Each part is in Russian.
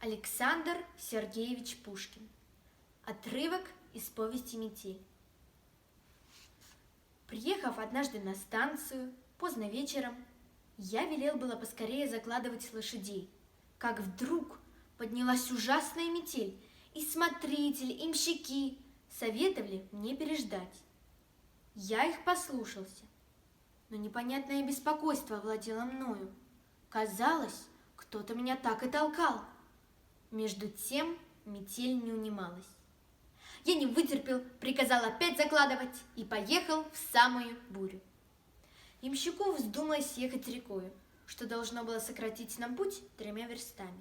Александр Сергеевич Пушкин. Отрывок из повести «Метель». Приехав однажды на станцию, поздно вечером, я велел было поскорее закладывать лошадей, как вдруг поднялась ужасная метель, и смотрители, и имщики советовали мне переждать. Я их послушался, но непонятное беспокойство овладело мною. Казалось, кто-то меня так и толкал. Между тем метель не унималась. Я не вытерпел, приказал опять закладывать и поехал в самую бурю. Ямщику вздумалось ехать рекою, что должно было сократить нам путь 3 верстами.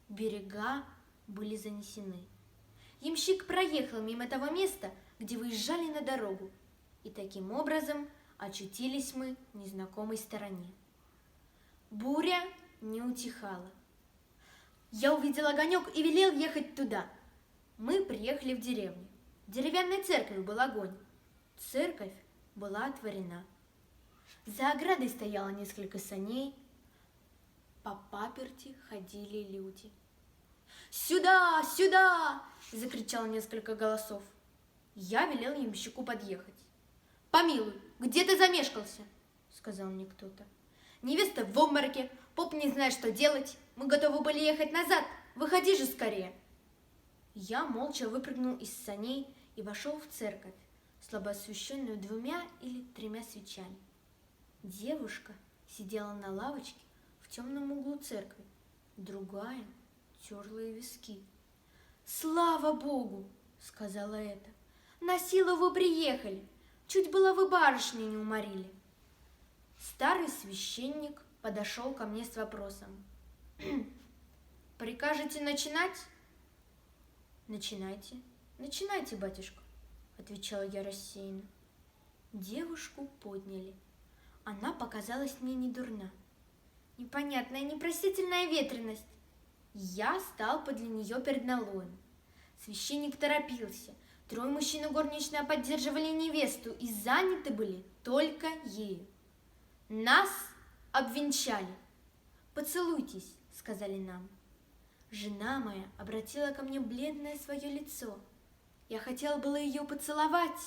Берега были занесены. Ямщик проехал мимо того места, где выезжали на дорогу, и таким образом очутились мы в незнакомой стороне. Буря не утихала. Я увидел огонек и велел ехать туда. Мы приехали в деревню. В деревянной церкви был огонь. Церковь была отворена. За оградой стояло несколько саней. По паперти ходили люди. «Сюда! Сюда!» – закричало несколько голосов. Я велел ямщику подъехать. «Помилуй, где ты замешкался?» – сказал мне кто-то. «Невеста в обмороке, поп не знает, что делать. Мы готовы были ехать назад. Выходи же скорее!» Я молча выпрыгнул из саней и вошел в церковь, слабо освещенную 2 или 3 свечами. Девушка сидела на лавочке в темном углу церкви, другая терла ей виски. «Слава Богу!» — сказала эта. «На силу вы приехали! Чуть было вы барышню не уморили!» Старый священник подошел ко мне с вопросом. «Прикажете начинать?» «Начинайте, начинайте, батюшка», — отвечала я рассеянно. Девушку подняли. Она показалась мне недурна. Непонятная, непростительная ветреность. Я стал подле нее перед налоем. Священник торопился. 3 мужчин и горничная поддерживали невесту и заняты были только ею. Нас обвенчали. «Поцелуйтесь», — сказали нам. Жена моя обратила ко мне бледное свое лицо. Я хотела было ее поцеловать.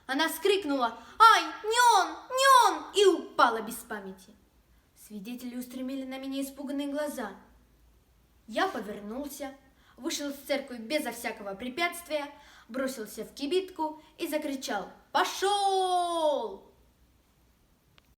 Она вскрикнула: «Ай, не он, не он!» и упала без памяти. Свидетели устремили на меня испуганные глаза. Я повернулся, вышел из церкви безо всякого препятствия, бросился в кибитку и закричал: «Пошел!»